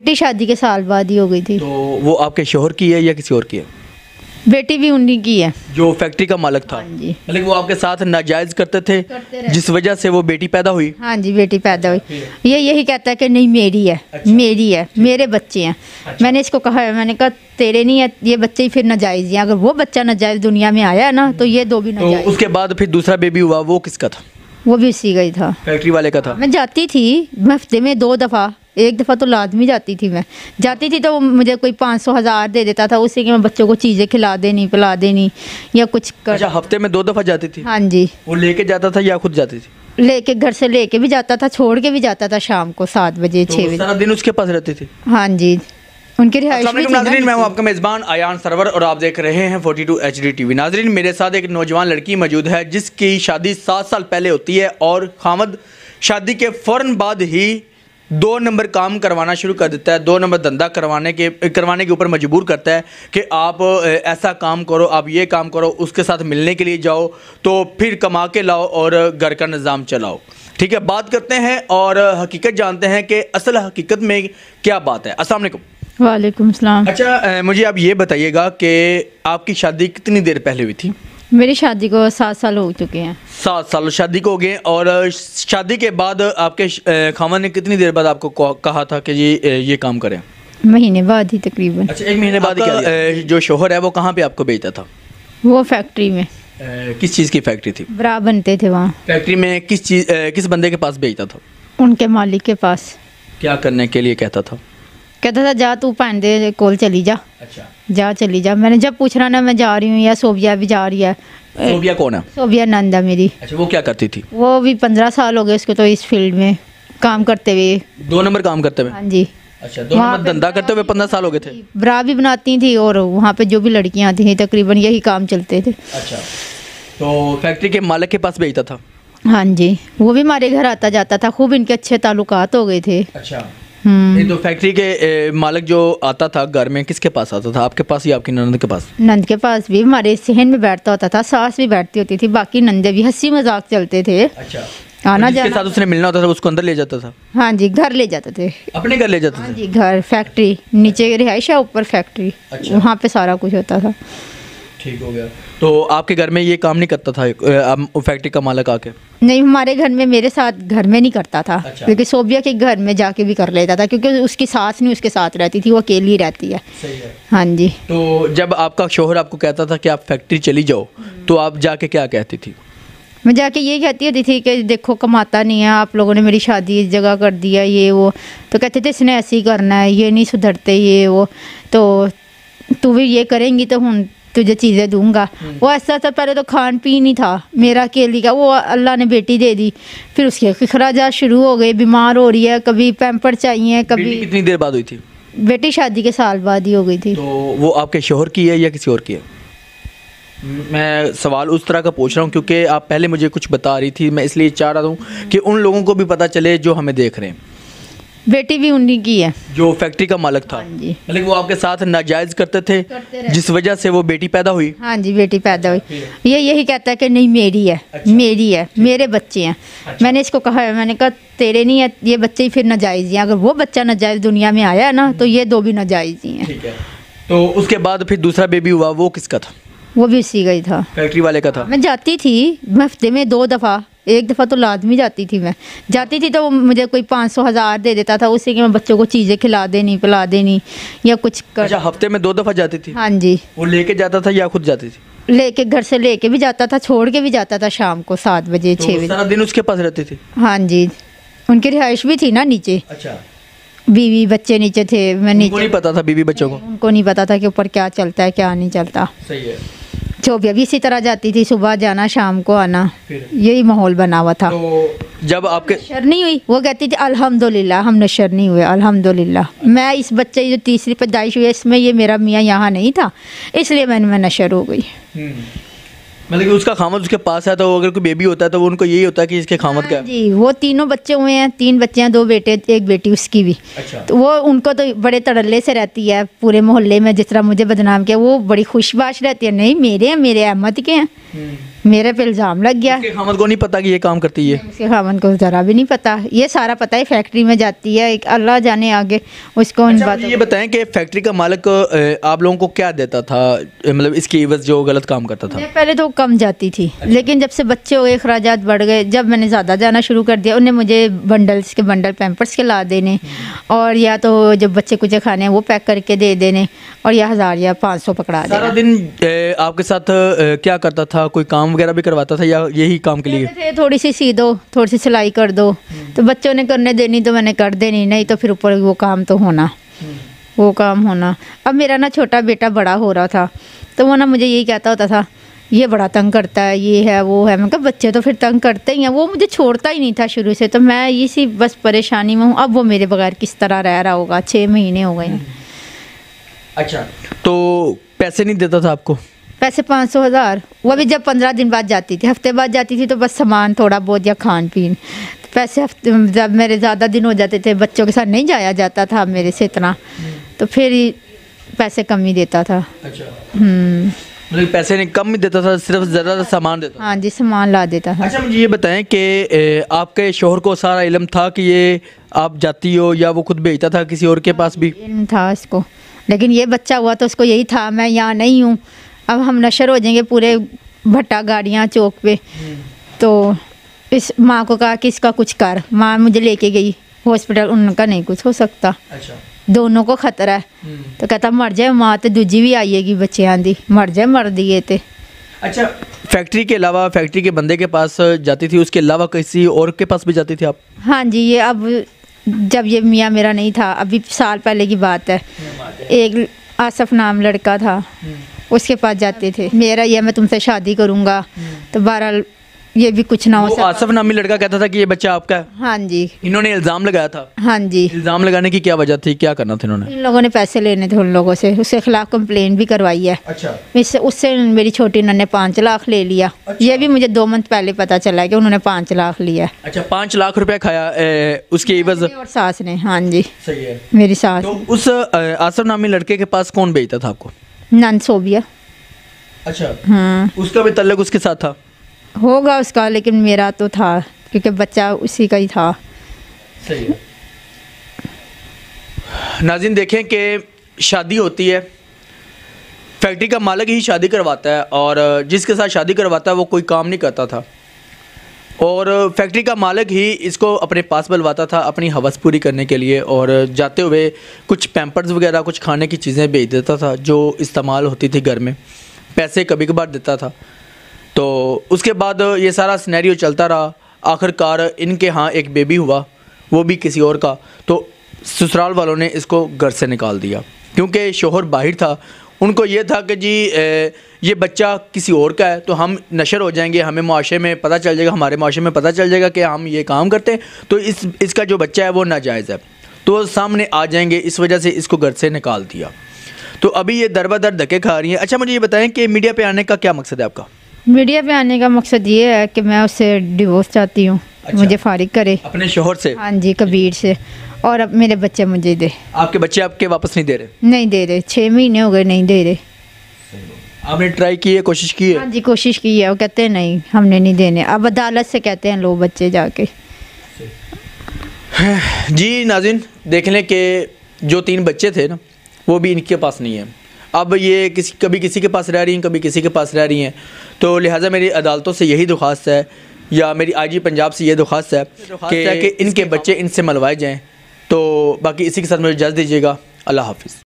बेटी शादी के साल बाद ही हो गई थी। तो वो आपके शोहर की है या किसी और की है? बेटी भी उन्हीं की है। जो फैक्ट्री का मालिक था? हाँ जी। मतलब वो आपके साथ नाजायज करते थे जिस वजह से वो बेटी पैदा हुई? हाँ जी, बेटी पैदा हुई। ये यही कहता है कि नहीं मेरी है। अच्छा। मेरी है, मेरे बच्चे हैं। अच्छा। मैंने इसको कहा है, मैंने कहा तेरे नहीं है ये बच्चे ही फिर नाजायज हैं। अगर वो बच्चा नाजायज दुनिया में आया है ना तो ये दो भी तो नाजायज। उसके बाद फिर दूसरा बेबी हुआ, वो किसका था? वो भी उसी का ही था, फैक्ट्री वाले का था। मैं जाती थी हफ्ते में 2 दफ़ा, एक दफ़ा तो लाजमी जाती थी। मैं जाती थी तो वो मुझे कोई 500-1000 दे देता था, उससे कि मैं बच्चों को चीज़ें खिला देनी पिला देनी या कुछ कर। अच्छा, हफ्ते में 2 दफा जाती थी? हाँ जी। वो लेके जाता था या खुद जाती थी? लेके घर से लेके भी जाता था, छोड़ के भी जाता था शाम को 7 बजे तो 6 बजे। सारा दिन उसके पास रहती थी? हाँ जी, उनकी रिहाइश भी थी ना। नाजरीन, मैं हूं आपका मेज़बान आयान सरवर और आप देख रहे हैं 42 HD TV। नाजरीन, मेरे साथ एक नौजवान लड़की मौजूद है जिसकी शादी 7 साल पहले होती है और खामद शादी के फ़ौरन बाद ही 2 नंबर काम करवाना शुरू कर देता है। 2 नंबर धंधा करवाने के ऊपर मजबूर करता है कि आप ऐसा काम करो, आप ये काम करो, उसके साथ मिलने के लिए जाओ, तो फिर कमा के लाओ और घर का निज़ाम चलाओ। ठीक है, बात करते हैं और हकीकत जानते हैं कि असल हकीकत में क्या बात है। अस्सलाम वालेकुम। वालेकुम सलाम। अच्छा, मुझे आप ये बताइएगा कि आपकी शादी कितनी देर पहले हुई थी? मेरी शादी को 7 साल हो चुके हैं। 7 साल शादी को हो गए। और शादी के बाद आपके खामन ने कितनी देर बाद आपको कहा था कि ये काम करें? महीने बाद ही तकरीबन। अच्छा, 1 महीने बाद। जो शोहर है वो कहाँ पे आपको भेजता था? वो फैक्ट्री में। किस चीज़ की फैक्ट्री थी? ब्रा बनते थे वहाँ। फैक्ट्री में किस बंदे के पास भेजता था? उनके मालिक के पास। क्या करने के लिए कहता था? कहता था जा तू भैन दे कोल चली जा। अच्छा। जा चली जा। मैंने जब पूछना ना मैं जा रही हूँ या सोबिया भी जा रही है। सोबिया कौन है? सोबिया नंदा मेरी। अच्छा, वो क्या करती थी? वो भी 15 साल हो गए उसको तो इस फील्ड में काम करते हुए। 2 नंबर काम करते हुए? हाँ जी। अच्छा, 2 नंबर धंधा करते हुए 15 साल हो गए थे? ब्रा भी बनाती थी और वहाँ पे जो भी लड़कियाँ आती थी तकरीबन यही काम चलते थे। अच्छा, तो फैक्ट्री के मालिक के पास भेजता था? हाँ जी, वो भी हमारे घर आता जाता था, खूब इनके अच्छे ताल्लुकात हो गए थे। अच्छा। तो फैक्ट्री के मालिक जो आता था घर में किसके पास आता था? आपके पास या आपकी ननद के पास? नंद के पास भी, हमारे सहन में बैठता होता था, सास भी बैठती होती थी, बाकी नंदे भी, हंसी मजाक चलते थे। अच्छा। आना जिसके जाना। साथ उसने मिलना होता था उसको अंदर ले जाता था? हाँ जी, घर ले जाते थे। अपने घर ले जाते हाँ थे? जी, घर फैक्ट्री, नीचे रिहाइश है ऊपर फैक्ट्री। अच्छा। वहाँ पे सारा कुछ होता था। ठीक हो गया। तो आपके घर में ये काम नहीं करता था फैक्ट्री का मालिक आके? नहीं, हमारे घर में मेरे साथ घर में नहीं करता था। अच्छा। क्योंकि सोबिया के घर में जाके भी कर लेता था क्योंकि उसकी सास नहीं उसके साथ रहती थी, वो अकेली रहती है। सही है। हाँ जी। तो जब आपका शोहर आपको कहता था कि आप फैक्ट्री चली जाओ तो आप जाके क्या कहती थी? मैं जाके ये कहती होती थी कि देखो कमाता नहीं है, आप लोगों ने मेरी शादी इस जगह कर दिया ये वो। तो कहते थे इसने ऐसे ही करना है, ये नहीं सुधरते ये वो, तो तू भी ये करेंगी तो हूँ तुझे चीज़ें दूंगा। वो ऐसा था, पहले तो खान पीन ही था मेरा अकेली का, वो अल्लाह ने बेटी दे दी, फिर उसके अखराजात शुरू हो गए, बीमार हो रही है, कभी पैम्पर चाहिए बेटी कभी। कितनी देर बाद हुई थी? बेटी शादी के साल बाद ही हो गई थी। तो वो आपके शोहर की है या किसी और की है? मैं सवाल उस तरह का पूछ रहा हूँ क्योंकि आप पहले मुझे कुछ बता रही थी, मैं इसलिए चाह रहा हूँ कि उन लोगों को भी पता चले जो हमें देख रहे हैं। बेटी भी उन्हीं की है। जो फैक्ट्री का मालिक था? हाँ जी। मतलब वो आपके साथ नाजायज करते थे जिस वजह से वो बेटी पैदा हुई? हाँ जी, बेटी पैदा हुई। ये यही कहता है कि नहीं मेरी है। अच्छा। मेरी है, मेरे बच्चे हैं। अच्छा। मैंने इसको कहा है, मैंने कहा तेरे नहीं है ये बच्चे ही फिर नाजायज हैं। अगर वो बच्चा नाजायज दुनिया में आया है ना तो ये दो भी नाजायज ही हैं। ठीक है। तो उसके बाद फिर दूसरा बेबी हुआ, वो किसका था? वो भी उसी का ही था, फैक्ट्री वाले का था। मैं जाती थी हफ्ते में 2 दफ़ा, एक दफ़ा तो लाजमी जाती थी। मैं जाती थी तो वो मुझे कोई 500-1000 दे देता था, उससे कि मैं बच्चों को चीज़ें खिला देनी पिला देनी या कुछ कर। अच्छा, हफ्ते में 2 दफा जाती थी? हाँ जी। वो लेके जाता था या खुद जाती थी? लेके घर से लेके भी जाता था, छोड़ के भी जाता था शाम को 7 बजे 6 तो बजे। सारा दिन उसके पास रहती थी? हाँ जी, उनकी रिहाइश भी थी ना नीचे, अच्छा। बीवी बच्चे नीचे थे, मैं उनको नीचे। नहीं पता था बीवी बच्चों को? उनको नहीं पता था कि ऊपर क्या चलता है क्या नहीं चलता। सही है। चोबिया भी इसी तरह जाती थी, सुबह जाना शाम को आना, फिर? यही माहौल बना हुआ था। तो जब आपके नशर नहीं हुई, वो कहती थी अल्हम्दुलिल्लाह हम नशर नहीं हुए, अल्हम्दुलिल्लाह। मैं इस बच्चे की जो तीसरी पैदाइश हुई है इसमें ये मेरा मियाँ यहाँ नहीं था, इसलिए मैं नशर हो गई। मतलब कि उसका खामद उसके पास है तो अगर कोई बेबी होता है तो उनको यही होता है कि इसके खामद क्या है? जी, वो तीनों बच्चे हुए हैं, 3 बच्चे हैं, 2 बेटे 1 बेटी उसकी भी। अच्छा। तो वो उनको तो बड़े तड़ल्ले से रहती है पूरे मोहल्ले में, जिस तरह मुझे बदनाम किया वो बड़ी खुशबाश रहती है, नहीं मेरे हैं, मेरे अहमद के हैं। मेरे पे इल्ज़ाम लग गया। उसके खामद को नहीं पता कि ये काम करती है? उसके खामन को ज़रा भी नहीं पता, ये सारा पता है फैक्ट्री में जाती है, एक अल्लाह जाने आगे उसको इन अच्छा, बातों मुझे ये बताएं कि फैक्ट्री का मालिक आप लोगों को क्या देता था, मतलब इसकी एवज़ जो गलत काम करता था? मैं पहले तो कम जाती थी, लेकिन जब से बच्चे हो गए, अखराजात बढ़ गए, जब मैंने ज़्यादा जाना शुरू कर दिया, उन्हें मुझे बंडल्स के बंडल पैम्पर्स के ला देने, और या तो जब बच्चे कुछ खाने हैं वो पैक करके दे देने, और या 1000 या 500 पकड़ा देना। सारा दिन आपके साथ क्या करता था? कोई काम वगैरह भी करवाता था या यही काम के लिए? कहते थे थोड़ी सी सी दो, थोड़ी सी सिलाई कर दो, तो बच्चों ने करने देनी तो मैंने कर देनी, नहीं तो फिर ऊपर वो काम तो होना, वो काम होना। अब मेरा ना छोटा बेटा बड़ा हो रहा था, तो वो ना मुझे यही कहता होता था, ये बड़ा तंग करता है, ये है वो है। मैं कहा बच्चे तो फिर तंग करते ही हैं, वो मुझे छोड़ता ही नहीं था शुरू से, तो मैं इसी बस परेशानी में हूँ। अब वो मेरे बगैर किस तरह रह रहा होगा, 6 महीने हो गए हैं। अच्छा, तो पैसे नहीं देता था आपको? पैसे 500 1000, वो भी जब 15 दिन बाद जाती थी, हफ्ते बाद जाती थी, तो बस सामान थोड़ा बहुत या खान पीन। पैसे हफ्ते जब मेरे ज़्यादा दिन हो जाते थे, बच्चों के साथ नहीं जाया जाता था मेरे से इतना, तो फिर पैसे कम ही देता था। अच्छा, मतलब पैसे नहीं कम ही देता था, सिर्फ ज़्यादा सामान देता था? हाँ जी, सामान ला देता था। अच्छा, मुझे ये बताएं कि आपके शोहर को सारा इल्म था कि ये आप जाती हो, या वो खुद भेजता था किसी और के पास भी? इल्म था इसको, लेकिन ये बच्चा हुआ तो उसको यही था मैं यहाँ नहीं हूँ, अब हम नशर हो जाएंगे पूरे भट्टा गाड़ियाँ चौक पे। तो इस माँ को कहा कि इसका कुछ कर, माँ मुझे लेके गई हॉस्पिटल, उनका नहीं कुछ हो सकता, अच्छा, दोनों को खतरा है। तो कहता मर जाए माँ, तो दूजी भी आएगी बच्चियां दी, मर जाए मर दिए थे। अच्छा, फैक्ट्री के अलावा फैक्ट्री के बंदे के पास जाती थी, उसके अलावा किसी और के पास भी जाती थी आप? हाँ जी, ये अब जब ये मियाँ मेरा नहीं था, अभी साल पहले की बात है, एक आसफ नाम लड़का था, उसके पास जाते थे। मेरा ये मैं तुमसे शादी करूँगा, तो बहरहाल ये भी कुछ ना हो वो सका। आसफ नामी लड़का कहता था कि ये बच्चा आपका है? हाँ जी। इन्होंने इल्ज़ाम लगाया था? हाँ जी। इल्ज़ाम लगाने की क्या वजह थी, क्या करना था इन्होंने? इन लोगों ने पैसे लेने थे उन लोगों से, उसके खिलाफ कंप्लेन भी करवाई है। अच्छा, उससे मेरी छोटी नन्ने 5 लाख ले लिया। अच्छा। ये भी मुझे 2 मंथ पहले पता चला है कि उन्होंने 5 लाख लिया। अच्छा, 5 लाख रुपए खाया उसकी एवज़? और सास ने। हाँ जी, सही है। मेरी सास। तो उस आसफ नामी लड़के के पास कौन भेजता था आपको? नंद सोबिया। अच्छा, हाँ, उसका भी तल्लुक उसके साथ था? होगा उसका, लेकिन मेरा तो था क्योंकि बच्चा उसी का ही था। सही है। नाज़रीन, देखें कि शादी होती है, फैक्ट्री का मालिक ही शादी करवाता है, और जिसके साथ शादी करवाता है वो कोई काम नहीं करता था, और फैक्ट्री का मालिक ही इसको अपने पास बुलवाता था अपनी हवस पूरी करने के लिए, और जाते हुए कुछ पैम्पर्स वगैरह कुछ खाने की चीज़ें भेज देता था जो इस्तेमाल होती थी घर में, पैसे कभी कभार देता था। तो उसके बाद ये सारा सिनेरियो चलता रहा, आखिरकार इनके यहाँ एक बेबी हुआ, वो भी किसी और का। तो ससुराल वालों ने इसको घर से निकाल दिया, क्योंकि शोहर बाहर था। उनको ये था कि जी ये बच्चा किसी और का है, तो हम नशर हो जाएंगे, हमें मुआशरे में पता चल जाएगा, हमारे मुआशरे में पता चल जाएगा कि हम ये काम करते हैं, तो इसका जो बच्चा है वो नाजायज़ है, तो सामने आ जाएंगे। इस वजह से इसको घर से निकाल दिया। तो अभी ये दर बदर धक्के खा रही हैं। अच्छा, मुझे ये बताएं कि मीडिया पे आने का क्या मकसद है आपका? मीडिया पे आने का मकसद ये है कि मैं उससे डिवोर्स चाहती हूँ। अच्छा। मुझे फारिग करे अपने शोहर से? हाँ जी, कबीर से, और अब मेरे बच्चे मुझे दे। आपके बच्चे आपके वापस नहीं दे रहे? नहीं दे रहे, 6 महीने हो गए नहीं दे रहे। आपने ट्राई की है, कोशिश की है? हाँ जी, कोशिश की है, वो कहते हैं नहीं हमने नहीं देने। अब अदालत से कहते हैं लो बच्चे जाके। जी नाज़रीन, देख लें कि जो 3 बच्चे थे ना, वो भी इनके पास नहीं है। अब ये कभी किसी के पास रह रही हैं, कभी किसी के पास रह रही हैं। तो लिहाजा मेरी अदालतों से यही दरख्वास्त है, या मेरी IG पंजाब से ये दरख्वास्त है कि इनके बच्चे इनसे मलवाए जाएँ। तो बाकी इसी के साथ मुझे इजाज़त दीजिएगा। अल्लाह हाफ़िज़।